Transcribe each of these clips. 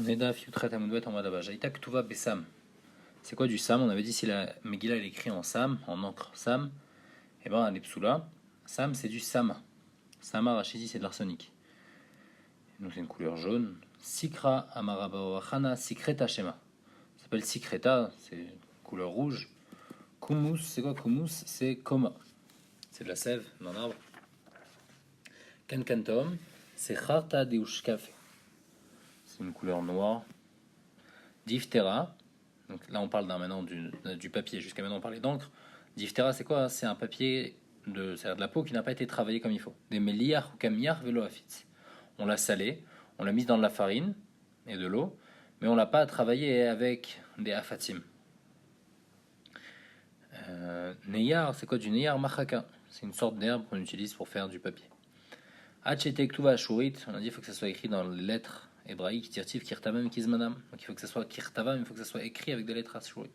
On est d'Af Yutret Amoudbet en Madaba. Jaïta Ktuva Bessam. C'est quoi du Sam? On avait dit si la Megillah est écrite en Sam, en encre Sam, et ben les psoulas, Sam c'est du Sama. Sama Rachidi c'est de l'arsenic. Donc c'est une couleur jaune. Sikra Amarabawachana Sikreta Shema. Ça s'appelle Sikreta, c'est couleur rouge. Kumus, c'est quoi Kumus? C'est Koma. C'est de la sève d'un arbre. Kankantom, c'est Kharta Deushkafe. C'est une couleur noire. Diphtéra, donc là on parle maintenant du papier, jusqu'à maintenant on parlait d'encre. Diphtéra c'est quoi? C'est un papier, c'est-à-dire de la peau qui n'a pas été travaillée comme il faut. Des meliar ou kamiyar velo afitz. On l'a salé, on l'a mis dans de la farine et de l'eau, mais on l'a pas travaillé avec des afatim. Neyar, c'est quoi du neyar? Machaka, c'est une sorte d'herbe qu'on utilise pour faire du papier. Hachete ktuva ashurit, on a dit il faut que ça soit écrit dans les lettres hébraïque, tirtif, kirtavam, kizmanam. Donc il faut que ça soit kirtavam, il faut que ça soit écrit avec des lettres ashurit.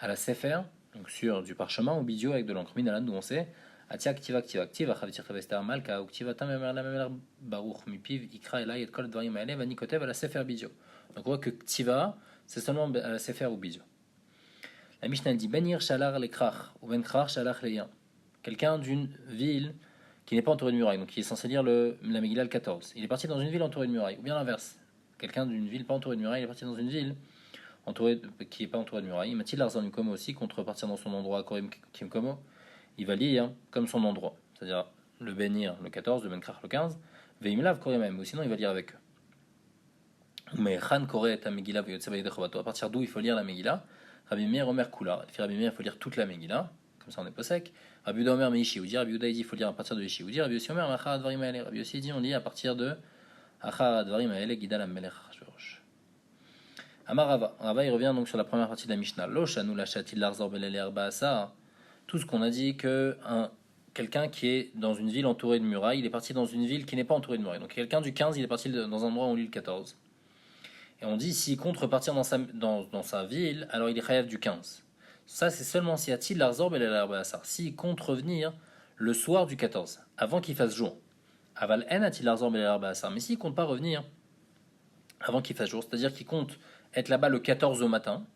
À la sefer, donc sur du parchemin, ou bidio avec de l'encre minalan, d'où on sait, atia ktiva ktiva ktiva, achavitir tavester malka, ou ktiva tam emer la memer baruch mipiv, ikra elay et kol dvarim aele, vani kotev à la sefer bidio. Donc on voit que ktiva, c'est seulement à la sefer ou bidio. La Mishnah dit benir shalar lekrach, ou ben krach shalar leyan. Quelqu'un d'une ville qui n'est pas entouré de murailles, donc qui est censé lire la Megillah le 14. Il est parti dans une ville entourée de murailles, ou bien l'inverse. Quelqu'un d'une ville pas entourée de murailles, il est parti dans une ville qui n'est pas entourée de murailles. Mathilde Arzan Komo aussi, contre partir dans son endroit, Korim Kimkomo, il va lire comme son endroit, c'est-à-dire le Benir le 14, le Benkrach le 15, Veimlav Korimem, ou sinon il va lire avec eux. Mais Khan Kore est à Megillah, à partir d'où il faut lire la Megillah, Rabbi Meir Omer Kula, Rabbi Meir il faut lire toute la Megillah, comme ça on n'est pas sec. Rabbi Uda Omer Meishi Oudi, Rabbi Uda dit il faut lire à partir de Ishi Oudi, Rabbi Yossi Omer Achar Advarim Aele, Rabbi Yossi dit on lit à partir de Achar Advarim Aele Gidal Amelech Hashverosh. Amar Rava il revient donc sur la première partie de la Mishnah. Lo Shanu la Shatil Larzor Belele Arbaasa. Tout ce qu'on a dit que quelqu'un qui est dans une ville entourée de murailles, il est parti dans une ville qui n'est pas entourée de murailles. Donc quelqu'un du 15, il est parti dans un endroit où on lit le 14. Et on dit s'il compte repartir dans sa ville, alors il est chayav du 15. Ça, c'est seulement si Atil Larzor Belele Arbaasa. S'il compte revenir le soir du 14, avant qu'il fasse jour. Aval en Atil Larzor Belele Arbaasa. Mais s'il compte pas revenir avant qu'il fasse jour, c'est-à-dire qu'il compte être là-bas le 14 au matin,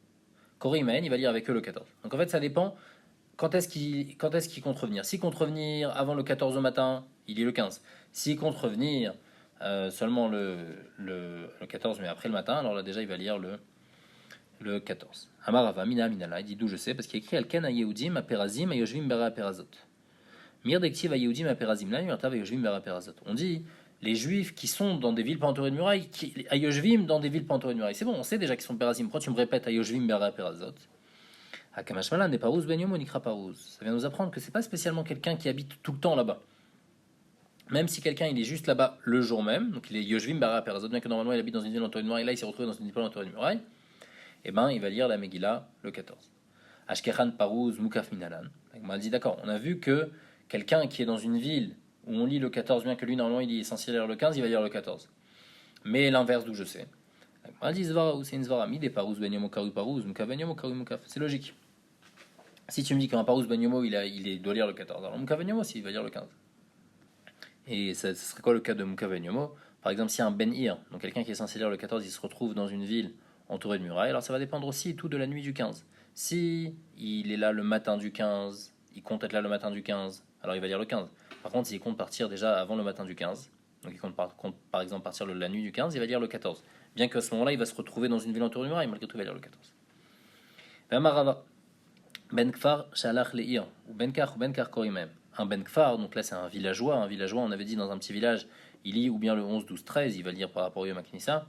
Korimen, il va lire avec eux le 14. Donc en fait, ça dépend quand est-ce qu'il compte revenir. S'il compte revenir avant le 14 au matin, il lit le 15. S'il compte revenir seulement le 14, mais après le matin, alors là déjà, il va lire le 14. Amarava, mina, minala, il dit d'où je sais, parce qu'il écrit Alken a Yehudim, a Perazim, a Yoshvim Bera a Perazot. Mir dektiv a Yehudim, a Perazim, la Mirtav a Yoshvim Bera a Perazot. On dit les juifs qui sont dans des villes pas entourées de murailles, à Yoshvim dans des villes pas entourées de murailles. C'est bon, on sait déjà qu'ils sont Perazim. Pourquoi tu me répètes à Yoshvim Bera Perazot? Hakamashmalan des Parouz Ben Yomo Nikra Parouz. Ça vient nous apprendre que c'est pas spécialement quelqu'un qui habite tout le temps là-bas. Même si quelqu'un il est juste là-bas le jour même, donc il est Yoshvim Bera Perazot, bien que normalement il habite dans une ville entourée de murailles, là il s'est retrouvé dans une ville pas entourée de murailles, et ben il va lire la Megillah le 14. Ashkechan Parouz Mukaf Minalan. On m'a dit d'accord, on a vu que quelqu'un qui est dans une ville où on lit le 14, bien que lui, normalement, il est censé lire le 15, il va lire le 14. Mais l'inverse, d'où je sais. C'est logique. Si tu me dis qu'un Parous Ben Yomo, il doit lire le 14, alors Mouka Ben Yomo aussi, il va lire le 15. Et ce serait quoi le cas de Mouka Ben Yomo? Par exemple, si un Ben Ir, donc quelqu'un qui est censé lire le 14, il se retrouve dans une ville entourée de murailles, alors ça va dépendre aussi tout de la nuit du 15. Si il est là le matin du 15, il compte être là le matin du 15, alors il va lire le 15. Par contre, s'il compte partir déjà avant le matin du 15, donc il compte par exemple partir la nuit du 15, il va lire le 14. Bien qu'à ce moment-là, il va se retrouver dans une ville entourée de murailles, malgré tout, il va lire le 14. Marava, Ben Kfar, Shalach Leir, ou Ben Kar Korimem. Un Ben Kfar, donc là c'est un villageois, on avait dit dans un petit village, il lit ou bien le 11, 12, 13, il va lire par rapport au Yom HaKnissa.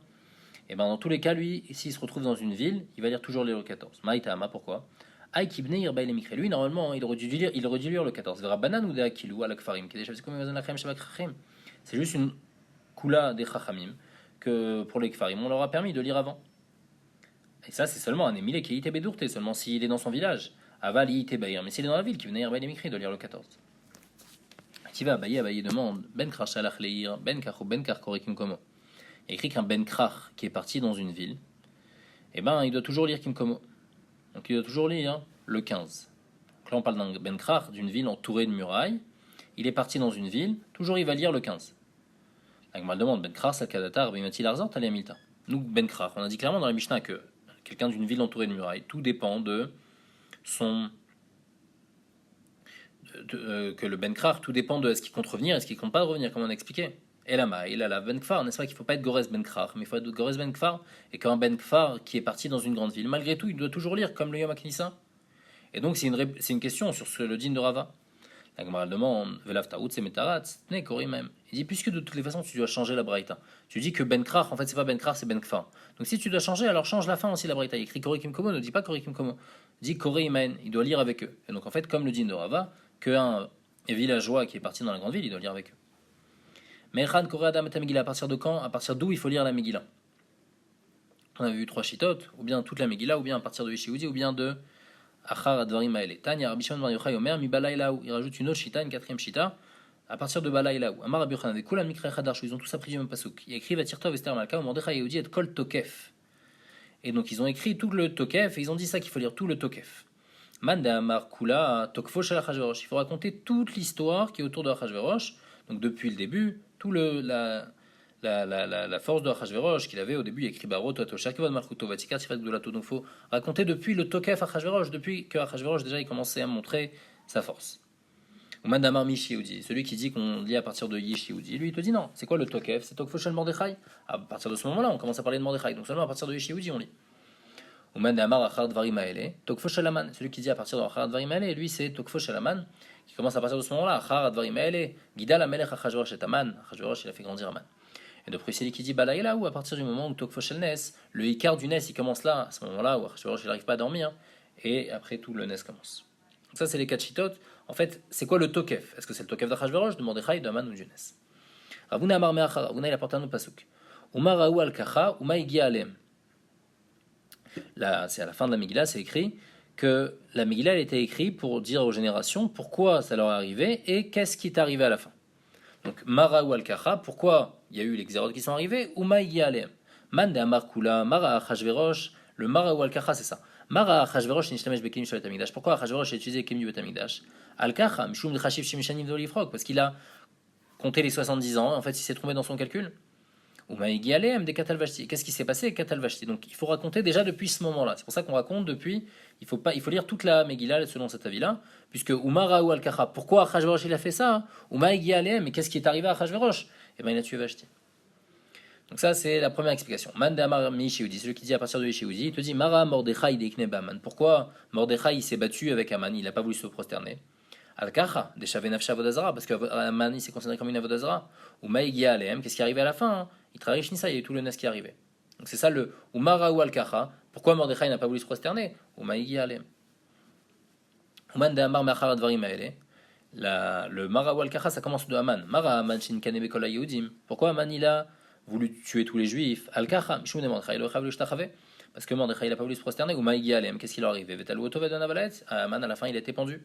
Et bien dans tous les cas, lui, s'il se retrouve dans une ville, il va lire toujours le 14. Maïtama, pourquoi? Lui, normalement, il aurait dû lire le 14. C'est juste une kula des chachamim que pour les kfarim, on leur a permis de lire avant. Et ça, c'est seulement un émilé qui est bédourté, seulement s'il est dans son village. Aval y mais s'il est dans la ville, qui venait de lire le 14. Tu vas Abaye demande Ben krach shalach leir, Ben kach ou Ben kach korikim komo. Il écrit qu'un Ben krach qui est parti dans une ville, eh ben, il doit toujours lire Kimkomo. Donc il doit toujours lire le 15. Donc là on parle d'un Ben Krach, d'une ville entourée de murailles. Il est parti dans une ville, toujours il va lire le 15. Donc on demande Ben Krach, Salkadatar, Bimati Larzor, Tali Amilta. Nous, Ben Krach, on a dit clairement dans la Mishnah que quelqu'un d'une ville entourée de murailles, tout dépend de son. Que le Ben Krach, tout dépend de est-ce qu'il compte revenir, est-ce qu'il compte pas revenir, comme on a expliqué. Et là, il a la Ben Kfar, n'est-ce pas qu'il ne faut pas être Gores Ben Krach, mais il faut être Gores Ben Kfar, et qu'un Ben Kfar qui est parti dans une grande ville, malgré tout, il doit toujours lire, comme le Yom HaKnissa. Et donc, c'est une question sur le din de Rava. La Gemara demande, Velav Taout, c'est Metarat, n'est Kori même. Il dit, puisque de toutes les façons, tu dois changer la Braïta. Tu dis que Ben Krach, en fait, c'est pas Ben Krach, c'est Ben Kfar. Donc, si tu dois changer, alors change la fin aussi la Braïta. Il écrit Kori Kim Komo, ne dit pas Kori Kim Komo. Dit Kori Imen, il doit lire avec eux. Et donc, en fait, comme le din de Rava, qu'un villageois qui est parti dans la grande ville, il doit lire avec eux. Mais Khan Kori Adam et Megillah, à partir de quand? À partir d'où il faut lire la Megillah? On avait vu 3 chitotes, ou bien toute la Megillah, ou bien à partir de Yeshioudi, ou bien de Achar Advarim Maele. Tanya Rabbi Shimon Bar Yochai Omer mi Balaylaou. Il rajoute une autre chita, une quatrième chita, à partir de Balaylaou. Amar Rabbi Yochanan, Kulam Mikra Chadarshu, ils ont tous appris du même pasuk. Il écrit Vatirtov Esther Malka, Mordechai Yehudi et Kol Tokef. Et donc ils ont écrit tout le Tokef, et ils ont dit ça qu'il faut lire tout le Tokef. Manda Amar Kula Tokfo Shel Achashverosh. Il faut raconter toute l'histoire qui est autour de Achashverosh, donc depuis le début, tout la force de Achashverosh qu'il avait au début, il écrit Barot, Atosha, Kevod Malchuto, Vatikar, Tifat Gdolato. Donc il faut raconter depuis le Tokef Achashverosh, depuis que Achashverosh déjà il commençait à montrer sa force. Ou Mandamar Mishiudi, celui qui dit qu'on lit à partir de Yishiudi, lui il te dit non, c'est quoi le Tokef? C'est Tokfo Shel Mordechai. À partir de ce moment-là, on commence à parler de Mordechai, donc seulement à partir de Yishiudi on lit. Ou Mandamar Achar Dvarim Maele, Tokfo Shel Aman, celui qui dit à partir de Achar Dvarim Maele, lui c'est Tokfo Shel Aman, qui commence à partir de ce moment-là, Achar Dvarim Maele, Gidal Amelech Achashverosh et Aman, Achashverosh il a fait grandir Aman. Et d'après celui qui dit Balaïla, ou à partir du moment où Tokfo Shel Nes, le Icar du Nes il commence là, à ce moment-là où Achashverosh il n'arrive pas à dormir, et après tout le Nes commence. Donc ça c'est les 4 chitotes. En fait, c'est quoi le Tokef? Est-ce que c'est le Tokef d'Achashverosh, de Mordechai, d'Aman ou du Nes? Ravuna Amar Meachar, Ravuna il apporte un autre pasuk. Uma Raou al Kacha, Uma Igia Alem. Là, c'est à la fin de la Megillah, c'est écrit que la Megillah elle était écrite pour dire aux générations pourquoi ça leur est arrivé et qu'est-ce qui est arrivé à la fin. Donc, Mara ou Al-Kacha, pourquoi il y a eu les xérotes qui sont arrivés? Ou Maïgi Alem. Man de Amar Kula, Mara Achashverosh, le Mara ou Al-Kacha, c'est ça. Mara Achashverosh, Nishlamesh Bekim Shalet Amigdash. Pourquoi Achashverosh a utilisé Kelim du Bet Amigdash? Al-Kacha, Mishum de Chashif Shimishanim de Olifrog, parce qu'il a compté les 70 ans, en fait, il s'est trompé dans son calcul. Ou Maïgi Alem de Katalvashti. Qu'est-ce qui s'est passé avec Katalvashti? Donc, il faut raconter déjà depuis ce moment-là. C'est pour ça qu'on raconte depuis. Il faut lire toute la Megillah selon cet avis-là, puisque Umara ou Al-Kacha, pourquoi Achashverosh il a fait ça? Umaïgi Alem, mais qu'est-ce qui est arrivé à Achashverosh? Eh bien, il a tué Vashti. Donc, ça, c'est la première explication. Man de Amar Mishiudi, celui qui dit à partir de Yeshiudi, il te dit Mara Mordechai de Baman. Pourquoi Mordechai il s'est battu avec Aman, il n'a pas voulu se prosterner? Al-Kacha, des Shavenafsha Vodazara, parce qu'Aman il s'est considéré comme une Avodazara. Umaïgi Alem, qu'est-ce qui est arrivé à la fin? Il travaille Shnissa, il y a eu tout le Nes qui est arrivé. Donc, c'est ça le Umara ou Al-Kacha. Pourquoi Mordechai n'a pas voulu se prosterner? Umaïgi Alem. Le Mara ou Al-Kacha, ça commence de Aman. Mara Aman Shin Kanebe Kol Yehudim. Pourquoi Aman il a voulu tuer tous les juifs? Al-Kacha, Mishum de Mordechai, le Chav le Shtachave. Parce que Mordechai il a pas voulu se prosterner. Ou Maïgi Alem, qu'est-ce qui leur arrive? Vetal Otov de Navalet. Aman à la fin il a été pendu.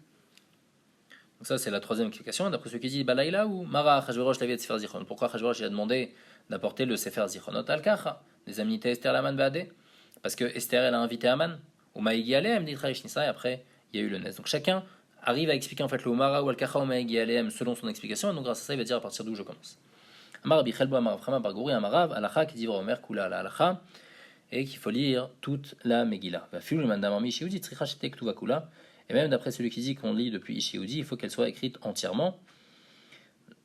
Donc ça c'est la troisième explication. D'après ceux qui disent Balaïla ou Mara Achashverosh l'avait de Sefer Zichron. Pourquoi Achashverosh il a demandé d'apporter le Sefer Zichronot Al-Kacha, des amitiés Esther Laman Baadé? Parce que Esther elle a invité Aman. Ou Maïgi Alem, dit Traïshnissa, et après il y a eu le Nes. Donc chacun arrive à expliquer en fait le Umara ou Al-Kacha ou Maïgi Alem selon son explication, et donc grâce à ça il va dire à partir d'où je commence. Amar Bichelbo Amar Frama Bargouri Amarav Alacha qui dit Omer Kula la Alacha, et qu'il faut lire toute la Megillah. Va fiou le mandamar Mishiudi Tricha Shetek Tuva Kula, et même d'après celui qui dit qu'on lit depuis Ishiudi, il faut qu'elle soit écrite entièrement.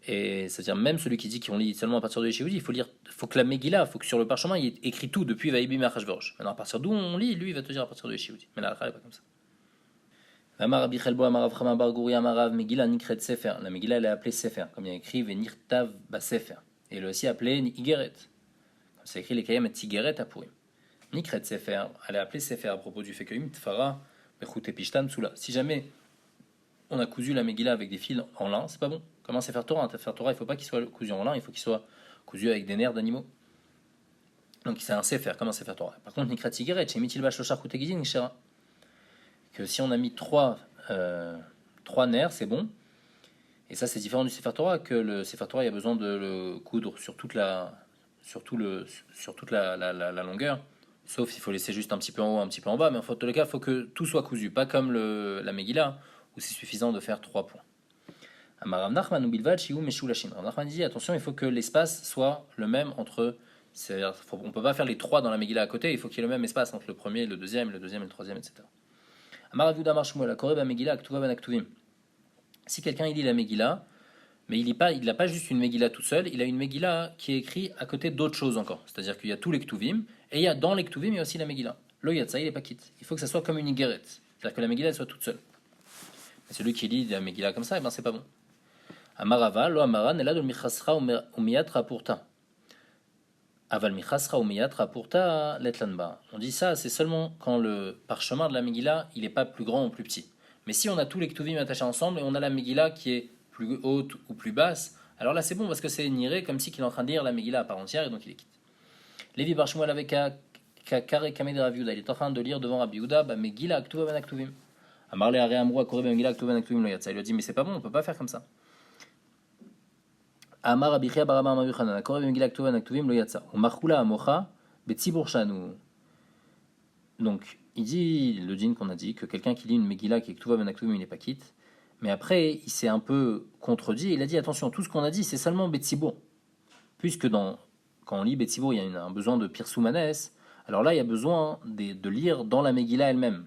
Et c'est-à-dire même celui qui dit qu'on lit seulement à partir de Ishiudi, il faut que la Megillah, il faut que sur le parchemin il y ait écrit tout depuis Vaïbim Achashverosh. Maintenant à partir d'où on lit, lui il va te dire à partir de Ishiudi. Mais la Alacha n'est pas comme ça. Amar Bichelbo Amarav Frama Bargouri Amarav Megillah Nikret Sefer. La Megillah elle est appelée Sefer, comme il y a écrit Venirtav Basefer. Et elle est aussi appelée Igeret. C'est écrit les Kayem et Tigeret à Purim. Nikret Sefer, elle est appelée Sefer à propos du fait que Imtfara Bechut Pishtan Tsula. Si jamais on a cousu la Megillah avec des fils en lin, c'est pas bon. Comme un Sefer Torah, il ne faut pas qu'il soit cousu en lin, il faut qu'il soit cousu avec des nerfs d'animaux. Donc c'est un Sefer, comme un Sefer Torah. Par contre, Nikret Tigeret, chez Mitilba Shoshar Kutegizin, Shera. Que si on a mis trois nerfs, c'est bon. Et ça, c'est différent du Sefer Torah, que le Sefer Torah, il y a besoin de le coudre sur toute la longueur, sauf s'il faut laisser juste un petit peu en haut, un petit peu en bas, mais en tous les cas, il faut que tout soit cousu, pas comme la Megillah, où c'est suffisant de faire 3 points. Amar Rav Nachman ou Bilvad, Shiou Meshulashim. Rav Nachman dit, attention, il faut que l'espace soit le même entre On ne peut pas faire les trois dans la Megillah à côté, il faut qu'il y ait le même espace entre le premier, le deuxième, le troisième, etc. Amar Rav Yehuda Amar Shmuel, Koreh Megillah, Aktuva ben Aktuvim. Si quelqu'un il lit la Megillah, mais il n'a pas juste une Megillah tout seul, il a une Megillah qui est écrite à côté d'autres choses encore. C'est-à-dire qu'il y a tous les Ktuvim, et dans les Ktuvim, il y a aussi la Megillah. Lo Yatsa, il n'est pas quitte. Il faut que ça soit comme une Igeret. C'est-à-dire que la Megillah, elle soit toute seule. Et celui qui lit la Megillah comme ça, eh ben, c'est pas bon. Amarava, lo Amara, Nelad Michasra Umiyatra Purta. Aval Michasra Umiyatra Purta, Letlanba. On dit ça, c'est seulement quand le parchemin de la Megillah, il n'est pas plus grand ou plus petit. Mais si on a tous les Ktuvim attachés ensemble, et on a la Megillah qui est plus haute ou plus basse, alors là c'est bon parce que c'est niré comme si qu'il est en train de lire la Megillah à part entière et donc il est quitte. Lévi Bar Shmuel avec Kare Kameh de Rav Yehuda, il est en train de lire devant Rav Yehuda, Megillah Aktuva ben Aktuvim. Amarle Are Amrou Akore ben Megillah Aktuva ben Aktuvim lo yatsa. Il lui a dit mais c'est pas bon, on peut pas faire comme ça. Amar Abichia Barama Amar Yochanan Akore ben Megillah Aktuva ben Aktuvim lo yatsa. Umarchula Amocha Betzibur Shanu. Donc il dit le djinn qu'on a dit que quelqu'un qui lit une Megillah qui est Aktuva ben Aktuvim il n'est pas quitte. Mais après, il s'est un peu contredit. Il a dit attention, tout ce qu'on a dit, c'est seulement Betsibour. Puisque quand on lit Betsibour, il y a un besoin de Pirsoumanes. Alors là, il y a besoin de lire dans la Megillah elle-même.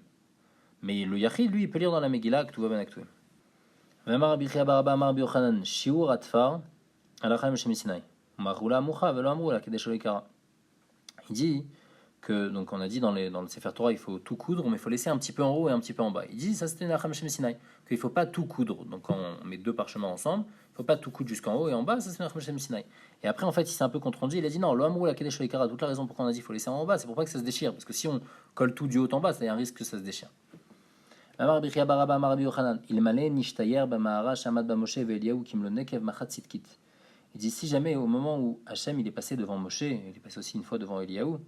Mais le Yachid, lui, il peut lire dans la Megillah Ktuva ben Aktuvim. V'amar Abichia Baraba Amar Biochanan Shiur Atfar Alachem Shem Sinai. Marula Mucha Velo Amrula Kedesh Lo Ikara. Il dit que, donc on a dit dans le Sefer Torah, il faut tout coudre, mais il faut laisser un petit peu en haut et un petit peu en bas. Il dit, ça c'était Nacham Shem Sinai, qu'il ne faut pas tout coudre. Donc quand on met deux parchemins ensemble, il ne faut pas tout coudre jusqu'en haut et en bas, ça c'est Nacham Shem Sinai. Et après, en fait, il s'est un peu contredit, il a dit non, lo amrou la kedesh lo ikara, toute la raison pourquoi on a dit il faut laisser en bas, c'est pour pas que ça se déchire, parce que si on colle tout du haut en bas, il y a un risque que ça se déchire. Amar Bichia Baraba Amar Yochanan, il malé nishtayer b'mahara shamad b'Moshe ve'Eliyahu kim lo nekev machat sitkit. Il dit si jamais au moment où Hachem il est passé devant Moshe, il est passé aussi une fois devant Eliyahu,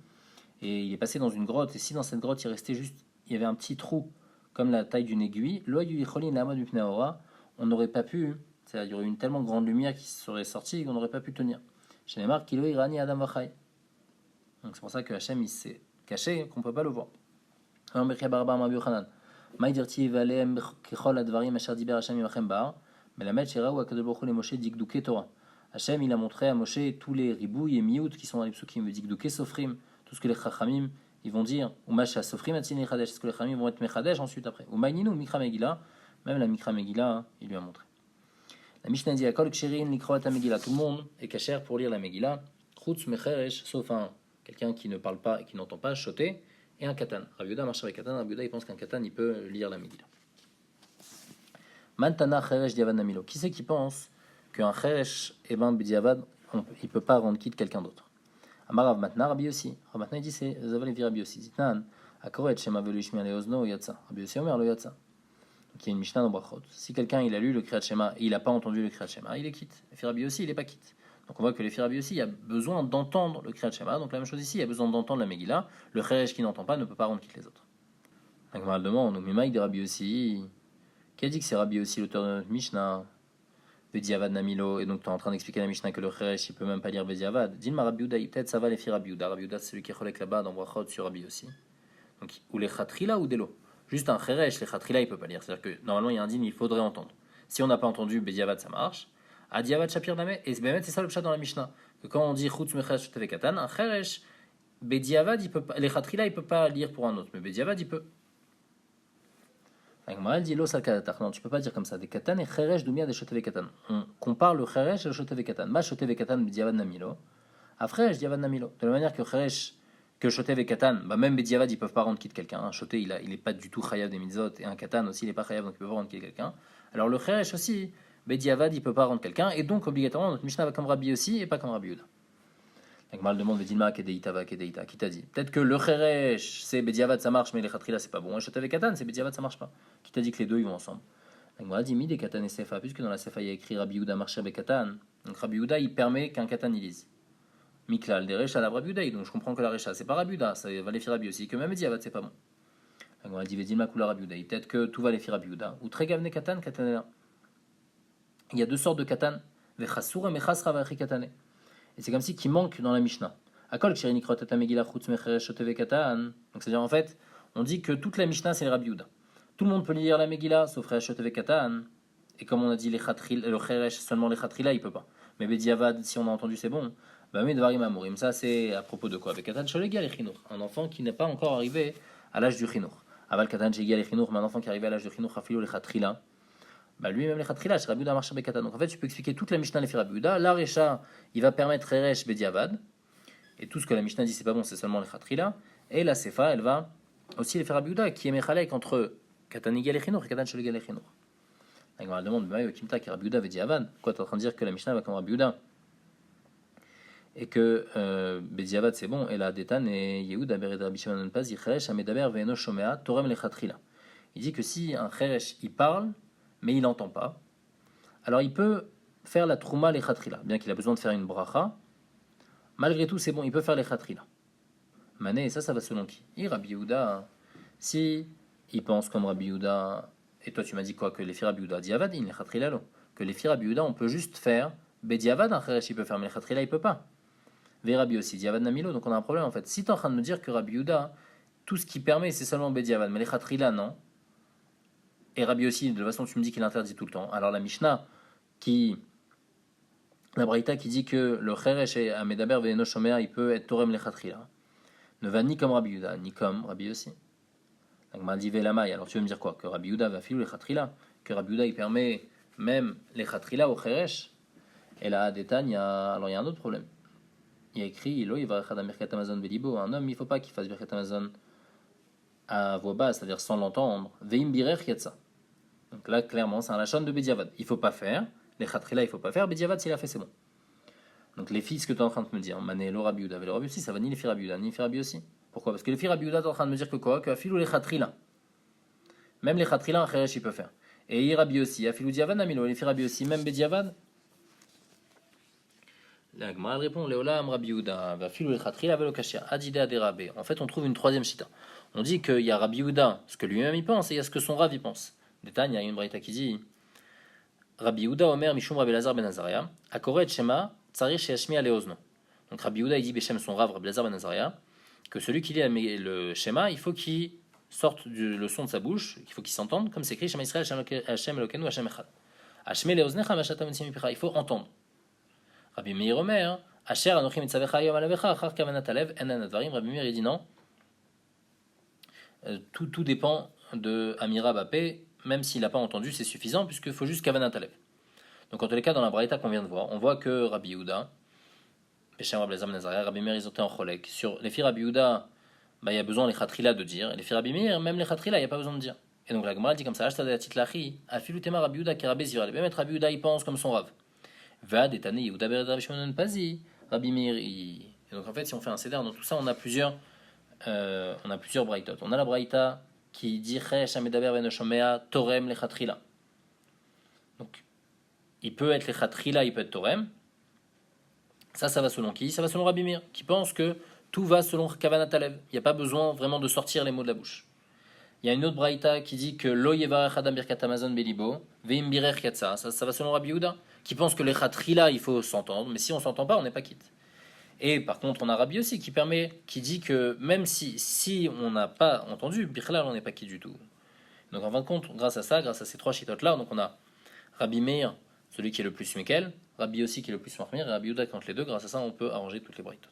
et il est passé dans une grotte, et si dans cette grotte il restait juste, il y avait un petit trou comme la taille d'une aiguille, on n'aurait pas pu, c'est-à-dire il y aurait une tellement grande lumière qui serait sortie qu'on n'aurait pas pu tenir. Chez les marques, donc c'est pour ça que Hachem il s'est caché, qu'on ne peut pas le voir. Hachem il a montré à Moshe tous les ribouilles et miout qui sont dans les psukim, digduke sofrim, tout ce que les chachamim ils vont dire, ou masha sofrim atine chadesh, ce que les chachamim vont être mechadesh ensuite après. Ou maininu mikra megillah, même la mikra megillah, il lui a montré. La Mishnah dit akol ksherin likroat megillah, tout le monde est kasher pour lire la megillah, chutz mecheresh, sauf quelqu'un qui ne parle pas et qui n'entend pas, choté, et un katan. Rav Yehuda marche avec katan, Rav Yehuda il pense qu'un katan il peut lire la megillah. Mantana cheresh diavad namilo, qui c'est qui pense qu'un cheresh et ben b'diavad il peut pas rendre quitte quelqu'un d'autre? Amar Rav Matna, Rabbi Yossi. Rav Matna dit c'est Zaval et Rabbi Yossi. Zitnan, Akoret Shema Velu Ishmi Aleozno Yatsa. Rabbi Yossi Omer lo Yatsa. Donc il y a une Mishnah dans Brachot. Si quelqu'un il a lu le Kriyat Shema et il n'a pas entendu le Kriyat Shema, il est quitte. Et Rabbi Yossi il est pas quitte. Donc on voit que les Rabbi Yossi il y a besoin d'entendre le Kriyat Shema. Donc la même chose ici, il y a besoin d'entendre la Megillah. Le Cheresh qui n'entend pas ne peut pas rendre quitte les autres. Donc mal demande, mais Mike de Rabbi Yossi, qui a dit que c'est Rabbi Yossi l'auteur de notre Mishnah? Bediavad Namilo, et donc tu es en train d'expliquer la Mishnah que le Cheresh il peut même pas lire Bediavad. Dis-moi Rabbi Yehuda, peut-être ça va les filles Rabbi Yehuda. Rabbi Yehuda c'est celui qui est cholek là-bas dans Brachot sur Rabbi aussi. Donc ou les Khatrila ou Delo. Juste un Cheresh, les Khatrila il peut pas lire. C'est-à-dire que normalement il y a un din, il faudrait entendre. Si on n'a pas entendu Bediavad ça marche. Adiavad Shapir Dame, et c'est ça le chat dans la Mishnah. Que quand on dit Chutz Mecheresh Tevekatan, un Cheresh, Bediavad il peut pas, les Khatrila il peut pas lire pour un autre, mais Bediavad il peut. Non, tu peux pas dire comme ça. Des katan et cheresh doumia des shotev katan. On compare le cheresh et le shotev katan. Ma shotev katan b'diavad namilo. Après, diavad namilo. De la manière que cheresh, que shotev katan, bah même b'diavad ils peuvent pas rendre quitte quelqu'un. Un shoté il est pas du tout chayav des mitzvot et un katan aussi il est pas chayav donc il peut pas rendre quitte quelqu'un. Alors le cheresh aussi, b'diavad il peut pas rendre quelqu'un et donc obligatoirement notre Mishnah va comme Rabbi aussi et pas comme Rabbi Yehuda. Donc mal demande Vedilma Kedeita va Kedeita. Qui t'a dit? Peut-être que le Cheresh c'est Bediavad ça marche mais les Khatrila c'est pas bon. Et Shotev Katan c'est Bediavad ça marche pas. Qui t'a dit que les deux ils vont ensemble? Donc moi dit des Katan et Sefa puisque dans la Sefa il y a écrit Rabbi Yehuda marcher avec Katan. Donc Rabbi Yehuda il permet qu'un Katan il lise. Miklal des Recha la Rabbi Yehuda donc je comprends que la Recha c'est pas Rabbi Yehuda ça va les faire Rabbi aussi que même Bediavad c'est pas bon. Donc moi dit Vedilma Kula Rabbi Yehuda peut-être que tout va les faire Rabbi Yehuda ou Tregavne Katan Katan. Il y a deux sortes de Katan Vechasura Mechasra Vachri Katane. Et c'est comme si qui manque dans la Mishnah. Donc c'est-à-dire en fait, on dit que toute la Mishnah c'est le Rabbi Yehuda. Tout le monde peut lire la Megillah sauf Re'ashotev Katan. Et comme on a dit le Cheresh, seulement les Khatrila il peut pas. Mais Bediavad si on a entendu c'est bon. Bamé Dvarim Amorim, ça c'est à propos de quoi? Avec Katan Sholegia les Chinour, un enfant qui n'est pas encore arrivé à l'âge du Chinour. Aval Katan Shegia les Chinour, mais un enfant qui est arrivé à l'âge du Chinour, Afilo les Chatrila. Bah lui-même les Chatrila, chez Rabbi Yehuda marche avec Katan. Donc en fait, tu peux expliquer toute la Mishnah les Rabbi Yehuda. La Recha, il va permettre Reresh Bediavad. Et tout ce que la Mishnah dit, c'est pas bon, c'est seulement les Chatrila. Et la Sefa, elle va aussi les Rabbi Yehuda, qui est Mechalek entre Katan Igal et Chinour et Katan Sholegia les Chinour. La Gemara demande, bah Kimta qui Rabbi Yehuda Bediavad. Quoi, tu es en train de dire que la Mishnah va comme Rabbi Yehuda? Et que Bediavad c'est bon, et la Detan et Yehuda Bered Rabbi Shimon Paz, Yicheresh Amedaber Ve'eno Shomea Torem Lechatrila. Il dit que si un Cheresh il parle, mais il n'entend pas, alors il peut faire la Trouma Lechatrila, bien qu'il a besoin de faire une bracha, malgré tout c'est bon, il peut faire Lechatrila. Mané, ça va selon qui? Et Rabbi Yehuda, si il pense comme Rabbi Yehuda, et toi tu m'as dit quoi? Que les filles Rabbi Yehuda, Diavad, il Lechatrila lo. Que les filles Rabbi Yehuda, on peut juste faire Bediavad, un Cheresh il peut faire, mais Lechatrila il peut pas. Rabbi aussi, Diavad Namilo, donc on a un problème en fait. Si tu es en train de me dire que Rabbi Yehuda, tout ce qui permet c'est seulement Bediavad, mais les Khatrila non, et Rabbi aussi, de toute façon tu me dis qu'il interdit tout le temps, alors la Mishnah, la Braïta qui dit que le Cheresh et Amedaber Ve'eno Shomea, il peut être Torem les Khatrila, ne va ni comme Rabbi Yehuda, ni comme Rabbi aussi. Donc m'a dit Velamai, alors tu veux me dire quoi? Que Rabbi Yehuda va filer les Khatrila, que Rabbi Yehuda il permet même les Khatrila au Cheresh, et là, à Détagne, alors il y a un autre problème. Il y a écrit il va Amazon Belibo. Un homme, il ne faut pas qu'il fasse Birkat Amazon à voix basse, c'est-à-dire sans l'entendre. Veim Birer Yatsa. Donc là, clairement, c'est un lachon de Bediavad. Il ne faut pas faire. Les Khatrila, il ne faut pas faire. Bediavad, s'il a fait, c'est bon. Donc les filles, ce que tu es en train de me dire, Mané, le Rabbi Yehuda, le Rabbi aussi, ça va ni les filles Rabbi Yehuda, ni les filles Rabbi aussi. Pourquoi? Parce que les filles Rabbi Yehuda, tu es en train de me dire que quoi? Que Afilou les Khatrila. Même les Khatrila, un Kheresh, il peut faire. Et Rabbi aussi, Afilou Diavad, Namilo, les filles Rabbi aussi, même Bediavad. La Gemara répond Léolam Rabbi Yehuda va filou le Khatrila velo kashia adida derabé. En fait, on trouve une troisième chita. On dit qu'il y a Rabbi Yehuda, ce que lui-même il pense, et il y a ce que son Rav il pense. Détail, il y a une braïta qui dit Rabbi Yehuda Omer Mishum Rabbi Lazar ben Azaria Akoret Shema Tsarich Sheyashmi Aleozno. Donc Rabbi Yehuda il dit Beshem son Rav Rabbi Lazar ben Azaria que celui qui lit le Shema, il faut qu'il sorte le son de sa bouche, il faut qu'il s'entende, comme c'est écrit Shema Israël Hashem Elokeinu Hashem Echad. Hashem Leoznecha Mashatam Mitzim Picha. Il faut entendre. Rabbi Meir Omer, Asher Anochim Etzavecha Yom Alevecha, Achar Kavanat Alev, Enan Advarim. Rabbi Meir dit non. Tout dépend de Amira Bapé, même s'il n'a pas entendu, c'est suffisant, puisqu'il faut juste Kavanat Alev. Donc en tous les cas, dans la Braïta qu'on vient de voir, on voit que Rabbi Yehuda, Beshem Rabbi Lazar ben Azaria, Rabbi Meir ils ont été en cholek. Sur les filles Rabbi Yehuda, il y a besoin les Khatrila de dire, et les filles Rabbi Meir, même les Khatrila, il n'y a pas besoin de dire. Et donc la Gemara dit comme ça, Ashtad Atitlachi, Afilu Tema Rabbi Yehuda, Kerabé Zira, même Rabbi Yehuda, il pense comme son Rav. Vad et Tane Yehuda Bered Rabbi Shimon Pazi, Rabbi Meir. Et donc en fait, si on fait un céder dans tout ça, on a plusieurs braïtot. On a la braïta qui dit Chesh Amedaber Ben Shomea Torem le Khatrila. Donc il peut être le Khatrila, il peut être Torem. Ça va selon qui? Ça va selon Rabbi Meir, qui pense que tout va selon Kavanat Alev. Il n'y a pas besoin vraiment de sortir les mots de la bouche. Il y a une autre braïta qui dit que Lo Yevarech Adam Birkat Amazon Belibo, Veim Birer Yatsa. Ça va selon Rabbi Yehuda, qui pense que les Khatrila, il faut s'entendre, mais si on s'entend pas, on n'est pas quitte. Et par contre, on a Rabbi aussi qui dit que même si on n'a pas entendu, Bichlal, on n'est pas quitte du tout. Donc en fin de compte, grâce à ça, grâce à ces trois chitotes-là, donc on a Rabbi Meir, celui qui est le plus Mekel, Rabbi aussi qui est le plus Mahmir, et Rabbi Yehuda qui entre les deux. Grâce à ça, on peut arranger toutes les braïtotes.